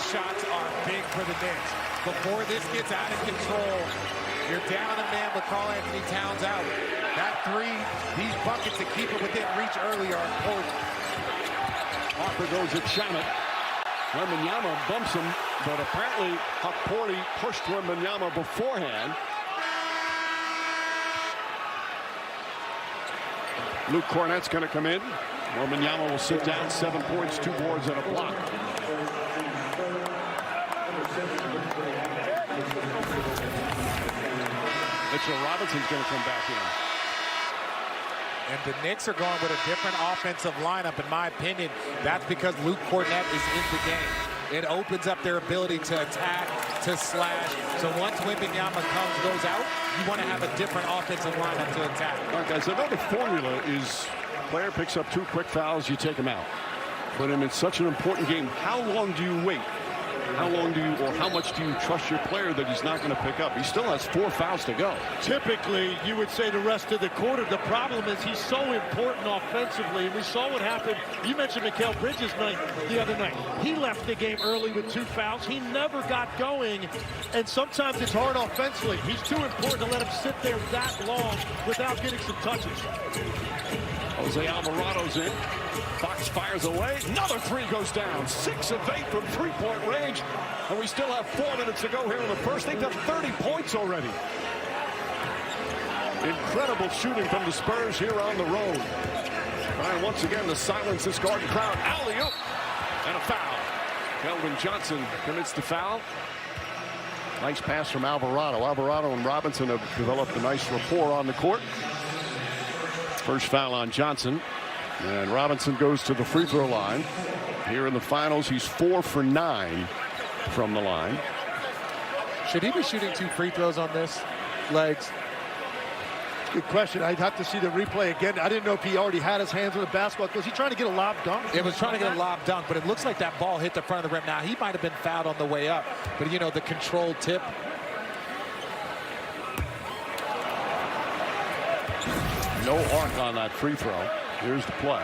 shots are big for the Knicks. Before this gets out of control, you're down a man with Karl-Anthony Towns out. That three, these buckets to keep it within reach early are important. Harper goes at Shamet. Wembanyama bumps him, but apparently Hukporti pushed Wembanyama beforehand. Luke Cornett's going to come in. Wembanyama will sit down, 7 points, 2 boards, and a block. Mitchell Robinson's going to come back in. And the Knicks are going with a different offensive lineup, in my opinion. That's because Luke Cornett is in the game. It opens up their ability to attack, to slash. So once Wembanyama goes out, you want to have a different offensive lineup to attack. All right, guys, another formula is player picks up 2 quick fouls, you take him out. But in such an important game, how long do you wait? How long do you, or how much do you trust your player that he's not going to pick up? He still has 4 fouls to go. Typically, you would say the rest of the quarter. The problem is he's so important offensively, and we saw what happened. You mentioned Mikal Bridges the other night. He left the game early with 2 fouls. He never got going, and sometimes it's hard offensively. He's too important to let him sit there that long without getting some touches. Jose Alvarado's in. Fox fires away. Another 3 goes down. 6 of 8 from 3-point range. And we still have 4 minutes to go here in the first. They've got 30 points already. Incredible shooting from the Spurs here on the road. And once again, to silence this Garden crowd. Alley-oop. And a foul. Keldon Johnson commits the foul. Nice pass from Alvarado. Alvarado and Robinson have developed a nice rapport on the court. First foul on Johnson. And Robinson goes to the free throw line. Here in the finals, he's 4 for 9 from the line. Should he be shooting 2 free throws on this? Legs. Good question. I'd have to see the replay again. I didn't know if he already had his hands on the basketball. Was he trying to get a lob dunk? It was trying to get a lob dunk, but it looks like that ball hit the front of the rim. Now, he might have been fouled on the way up, but, you know, the controlled tip. No arc on that free throw. Here's the play.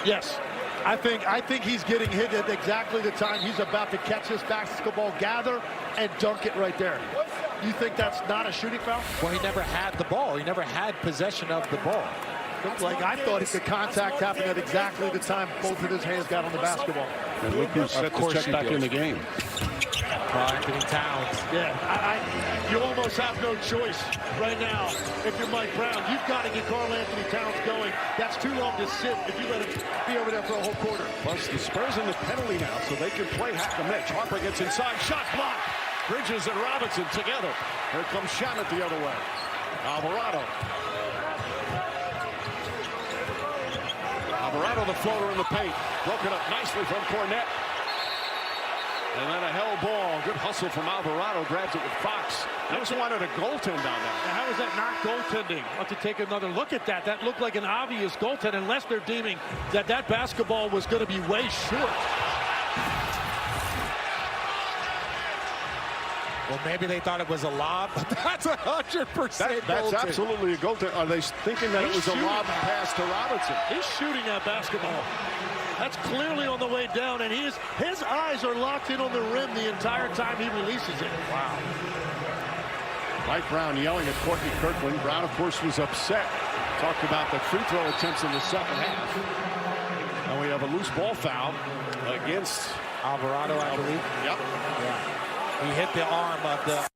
Yes. I think he's getting hit at exactly the time he's about to catch this basketball, gather, and dunk it right there. You think that's not a shooting foul? Well, he never had the ball. He never had possession of the ball. Like, I thought the contact happened at exactly the time both of his hands got on the basketball. And look who's set to check back in the game. Karl-Anthony Towns. Yeah, you almost have no choice right now. If you're Mike Brown, you've got to get Karl-Anthony Towns going. That's too long to sit if you let him be over there for a whole quarter. Plus, the Spurs in the penalty now, so they can play hack the Knicks. Harper gets inside, shot blocked. Bridges and Robinson together. Here comes Shamet the other way. Alvarado. Alvarado, the floater in the paint. Broken up nicely from Cornett. And then a hell ball. Good hustle from Alvarado. Grabs it with Fox. That was wanted a goaltend down there. Now, how is that not goaltending? I'll have to take another look at that. That looked like an obvious goaltend, unless they're deeming that that basketball was going to be way short. Well, maybe they thought it was a lob, but that's 100% That's absolutely a goaltend. Are they thinking that it was a lob pass to Robinson? He's shooting that basketball. That's clearly on the way down, and his eyes are locked in on the rim the entire time he releases it. Wow. Mike Brown yelling at Courtney Kirkland. Brown, of course, was upset. Talked about the free throw attempts in the second half. And we have a loose ball foul against Alvarado, I believe. Yep. Yeah. He hit the arm of the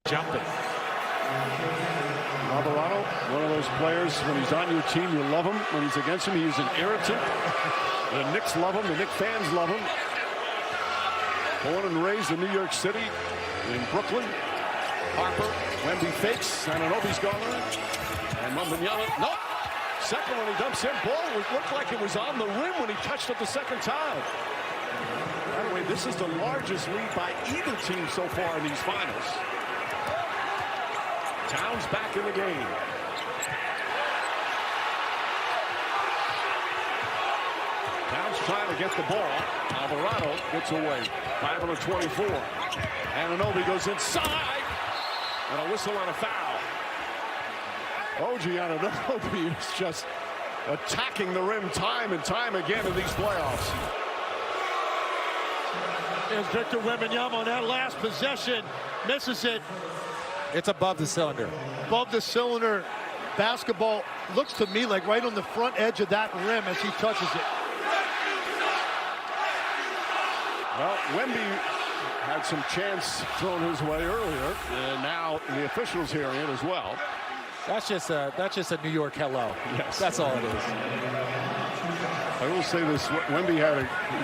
jumping. Alvarado, one of those players, when he's on your team, you love him. When he's against him, he's an irritant. The Knicks love him. The Knicks fans love him. Born and raised in New York City, in Brooklyn. Harper, Wemby fakes. Ananobi's gone. And Wembanyama, nope. Second one, he dumps in. Ball looked like it was on the rim when he touched it the second time. By the way, this is the largest lead by either team so far in these finals. Towns back in the game. Towns trying to get the ball. Alvarado gets away. 5 on the 24. Anunoby goes inside. And a whistle on a foul. OG Anunoby is just attacking the rim time and time again in these playoffs. There's Victor Wembanyama on that last possession. Misses it. It's above the cylinder. Above the cylinder. Basketball looks to me like right on the front edge of that rim as he touches it. Well, Wemby had some chance thrown his way earlier, and now the officials hearing it as well. That's just a New York hello. Yes. That's all it is. I will say this, Wemby he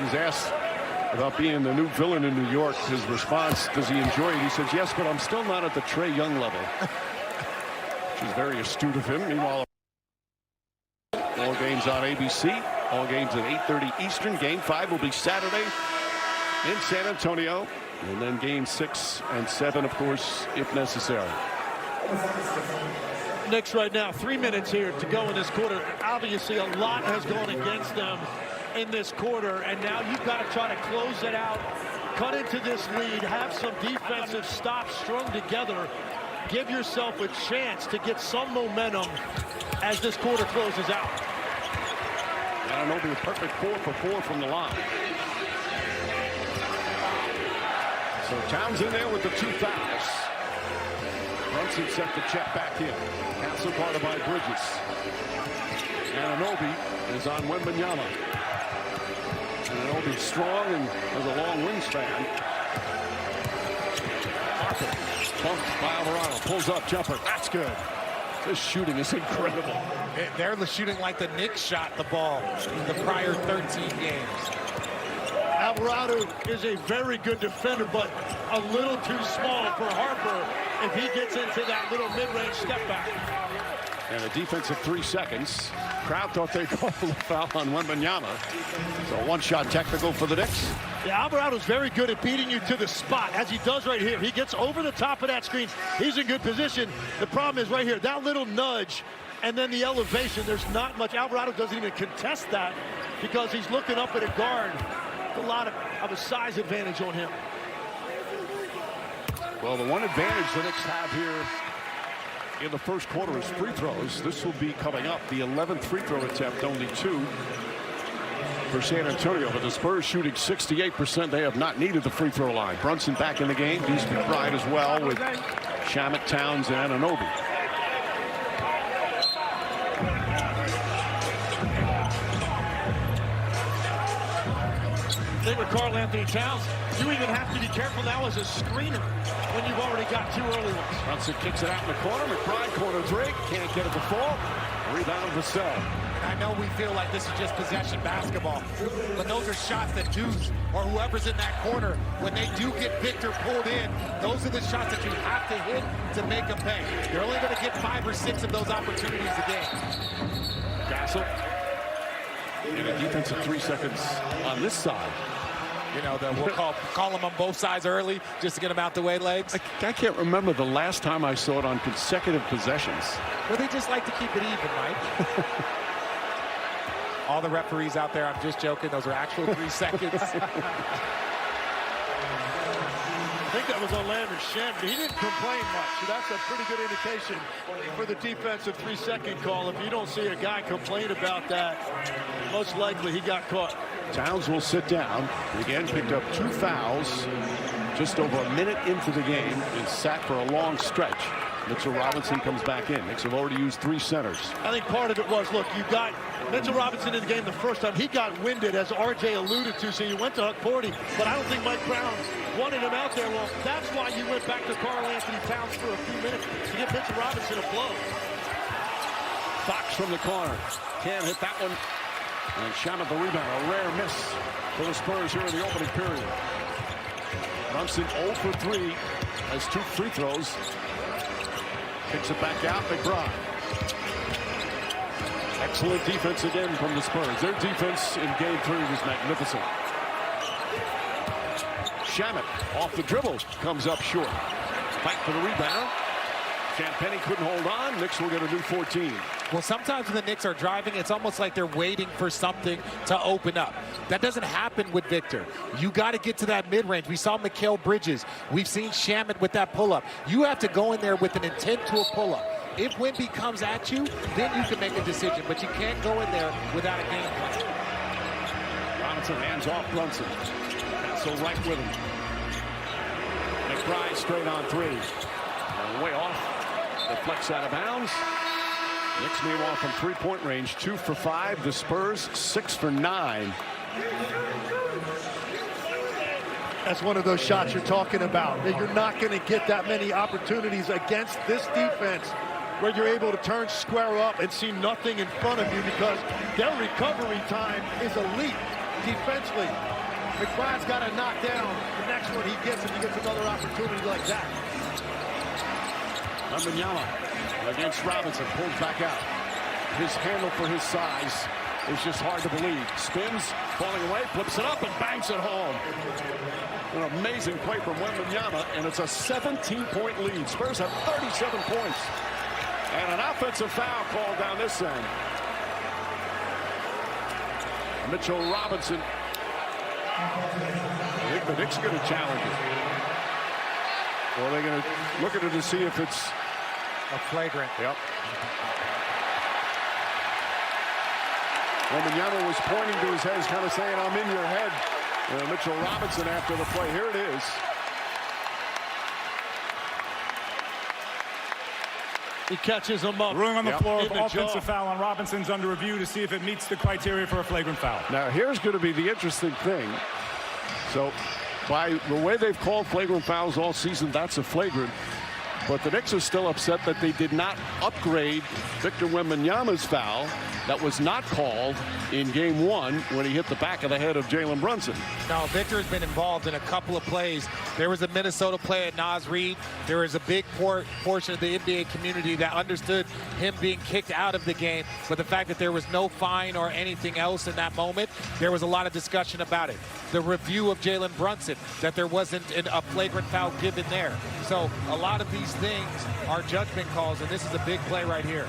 was asked about being the new villain in New York. His response, does he enjoy it? He says, yes, but I'm still not at the Trae Young level. Which is very astute of him. Meanwhile, all games on ABC, all games at 8:30 Eastern. Game 5 will be Saturday in San Antonio. And then game 6 and 7, of course, if necessary. Knicks right now, 3 minutes here to go in this quarter. Obviously, a lot has gone against them in this quarter, and now you've got to try to close it out, cut into this lead, have some defensive stops strung together, give yourself a chance to get some momentum as this quarter closes out. I don't know, be a perfect 4 for 4 from the line. So Towns in there with the 2 fouls. Brunson set the check back in. Castle guarded by Bridges. Anunoby is on Wembanyama. Anunoby strong and has a long wingspan. Harper bumped by Alvarado. Pulls up jumper. That's good. This shooting is incredible. They're shooting like the Knicks shot the ball in the prior 13 games. Alvarado is a very good defender, but a little too small for Harper if he gets into that little mid-range step back. And a defensive 3 seconds. Crowd thought they called the foul on Wembanyama. So one-shot technical for the Knicks. Yeah, Alvarado's very good at beating you to the spot, as he does right here. He gets over the top of that screen. He's in good position. The problem is right here, that little nudge and then the elevation. There's not much. Alvarado doesn't even contest that because he's looking up at a guard. A lot of a size advantage on him. Well, the one advantage the Knicks have here in the first quarter is free throws. This will be coming up. The 11th free throw attempt, only 2 for San Antonio. But the Spurs shooting 68%. They have not needed the free throw line. Brunson back in the game. Beast McBride as well with Shamet, Towns, and Anunoby. With Karl Anthony Towns, you even have to be careful now as a screener when you've already got 2 early ones. Brunson kicks it out in the corner. McBride corner 3. Can't get it to fall. Rebound Vassell. I know we feel like this is just possession basketball, but those are shots that Deuce or whoever's in that corner, when they do get Victor pulled in, those are the shots that you have to hit to make them pay. You're only going to get 5 or 6 of those opportunities a game. Castle. And a defensive 3 seconds on this side. You know, we'll call them on both sides early just to get them out the way, legs. I can't remember the last time I saw it on consecutive possessions. Well, they just like to keep it even, Mike. All the referees out there, I'm just joking. Those are actual 3 seconds. I think that was on Landon Shamet. He didn't complain much, so that's a pretty good indication for the defensive 3-second call. If you don't see a guy complain about that, most likely he got caught. Towns will sit down. Again, picked up 2 fouls just over a minute into the game and sat for a long stretch. Mitchell Robinson comes back in. Knicks have already used 3 centers. I think part of it was, look, you got Mitchell Robinson in the game the first time. He got winded, as RJ alluded to, so you went to Huck Porty, but I don't think Mike Brown wanted him out there long. That's why you went back to Karl Anthony Towns for a few minutes to give Mitchell Robinson a blow. Fox from the corner. Can't hit that one. And Shamet the rebound. A rare miss for the Spurs here in the opening period. Brunson 0 for 3 has 2 free throws. Kicks it back out. McBride. Excellent defense again from the Spurs. Their defense in game 3 was magnificent. Shamet off the dribble. Comes up short. Fight for the rebound. Champagnie couldn't hold on. Knicks will get a new 14. Well, sometimes when the Knicks are driving, it's almost like they're waiting for something to open up. That doesn't happen with Victor. You got to get to that mid-range. We saw Mikal Bridges. We've seen Shamet with that pull-up. You have to go in there with an intent to a pull-up. if Wemby comes at you, then you can make a decision. But you can't go in there without a game plan. Robinson hands off Brunson. Castle right with him. McBride straight on three. Way off. Deflects out of bounds. Knicks meanwhile from three-point range, 2 for 5. The Spurs 6 for 9. That's one of those shots you're talking about. That you're not going to get that many opportunities against this defense where you're able to turn square up and see nothing in front of you because their recovery time is elite defensively. McBride's got to knock down the next one he gets if he gets another opportunity like that. Wembanyama against Robinson, pulls back out. His handle for his size is just hard to believe. Spins, falling away, flips it up and bangs it home. An amazing play from Wembanyama, and it's a 17-point lead. Spurs have 37 points. And an offensive foul called down this end. Mitchell Robinson. I think the Knicks are going to challenge it. Or they're going to look at it to see if it's a flagrant. Yep. Wembanyama was pointing to his head, kind of saying, I'm in your head. Mitchell Robinson after the play. Here it is. He catches him up. Ruling on the floor of offensive jaw. foul on Robinson's under review to see if it meets the criteria for a flagrant foul. Now, here's going to be the interesting thing. So, by the way they've called flagrant fouls all season, that's a flagrant. But the Knicks are still upset that they did not upgrade Victor Wembanyama's foul that was not called in Game 1 when he hit the back of the head of Jalen Brunson. No, Victor's been involved in a couple of plays. There was a Minnesota play at Naz Reid. There is a big portion of the NBA community that understood him being kicked out of the game. But the fact that there was no fine or anything else in that moment, there was a lot of discussion about it. The review of Jalen Brunson, that there wasn't a flagrant foul given there. So a lot of these things are judgment calls, and this is a big play right here.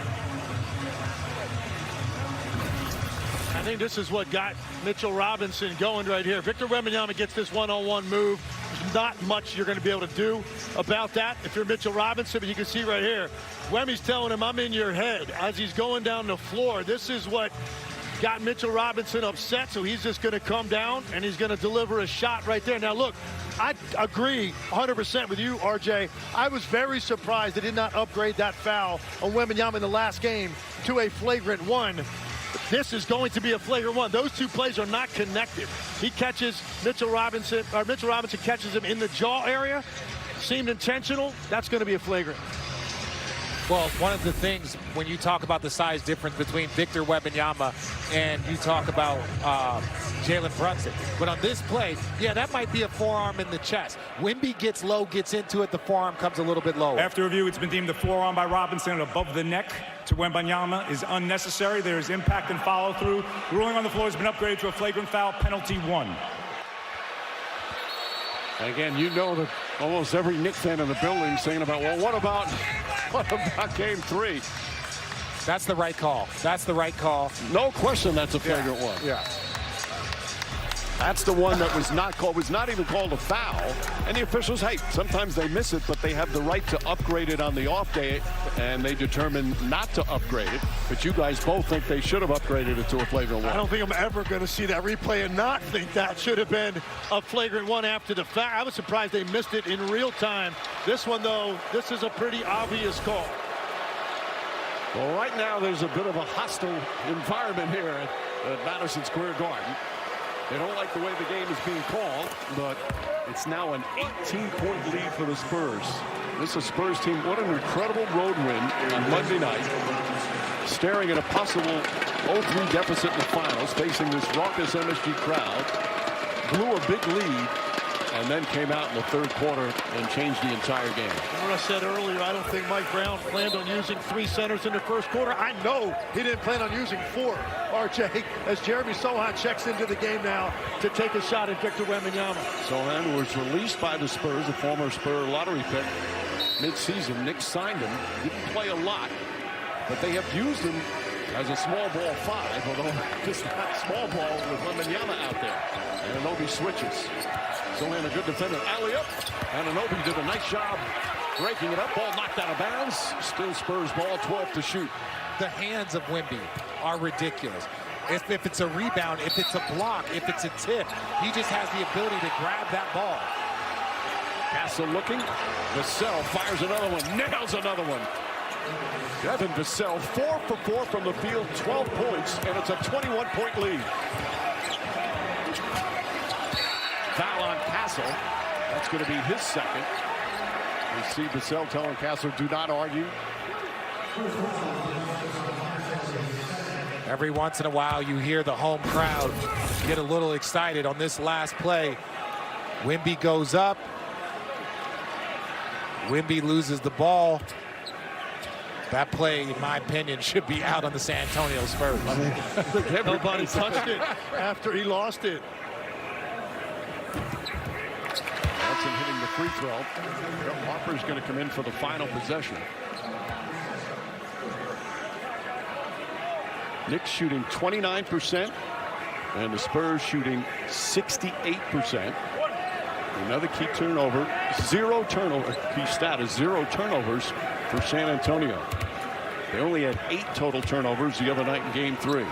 I think this is what got Mitchell Robinson going right here. Victor Wembanyama gets this one-on-one move. There's not much you're going to be able to do about that if you're Mitchell Robinson, but you can see right here, Wemmy's telling him, I'm in your head as he's going down the floor. This is what got Mitchell Robinson upset, so he's just going to come down and he's going to deliver a shot right there. Now, look, I agree 100% with you, RJ. I was very surprised they did not upgrade that foul on Wembanyama in the last game to a flagrant one. This is going to be a flagrant one. Those two plays are not connected. He catches Mitchell Robinson catches him in the jaw area. Seemed intentional. That's going to be a flagrant. Well, one of the things when you talk about the size difference between Victor Wembanyama and you talk about Jalen Brunson. But on this play, yeah, that might be a forearm in the chest. Wemby gets low, gets into it, the forearm comes a little bit lower. After review, it's been deemed the forearm by Robinson above the neck to Wembanyama is unnecessary. There is impact and follow-through. Ruling on the floor has been upgraded to a flagrant foul, penalty 1. And again, you know that almost every Knicks fan in the building is saying about, well, what about Game 3? That's the right call. That's the right call. No question that's a flagrant one. Yeah. That's the one that was not called, was not even called a foul. And the officials, hey, sometimes they miss it, but they have the right to upgrade it on the off day, and they determine not to upgrade it. But you guys both think they should have upgraded it to a flagrant one. I don't think I'm ever going to see that replay and not think that should have been a flagrant one after the fact. I was surprised they missed it in real time. This one, though, this is a pretty obvious call. Well, right now there's a bit of a hostile environment here at Madison Square Garden. They don't like the way the game is being called, but it's now an 18-point lead for the Spurs. This is a Spurs team. What an incredible road win on Monday night. Staring at a possible 0-3 deficit in the finals, facing this raucous MSG crowd. Blew a big lead, and then came out in the third quarter and changed the entire game. What I said earlier, I don't think Mike Brown planned on using 3 centers in the first quarter. I know he didn't plan on using 4, RJ, as Jeremy Sohan checks into the game now to take a shot at Victor Wembanyama. Sohan was released by the Spurs, a former Spur lottery pick, mid-season. Knicks signed him. Didn't play a lot, but they have used him as a small ball 5, although just not small ball with Wembanyama out there. And Anunoby switches. Sohan a good defender. Alley-up. And Anunoby did a nice job breaking it up. Ball knocked out of bounds. Still Spurs ball, 12 to shoot. The hands of Wemby are ridiculous. If it's a rebound, if it's a block, if it's a tip, he just has the ability to grab that ball. Castle looking. Vassell fires another one. Nails another one. Devin Vassell, 4 for 4 from the field, 12 points, and it's a 21-point lead. Foul on Castle. That's going to be his second. You see Vassell telling Castle, do not argue. Every once in a while, you hear the home crowd get a little excited on this last play. Wemby goes up. Wemby loses the ball. That play, in my opinion, should be out on the San Antonio Spurs. Nobody touched it after he lost it. Brunson hitting the free throw. Harper's going to come in for the final possession. Knicks shooting 29%, and the Spurs shooting 68%. Another key turnover, key stat is 0 turnovers for San Antonio. They only had 8 total turnovers the other night in Game 3.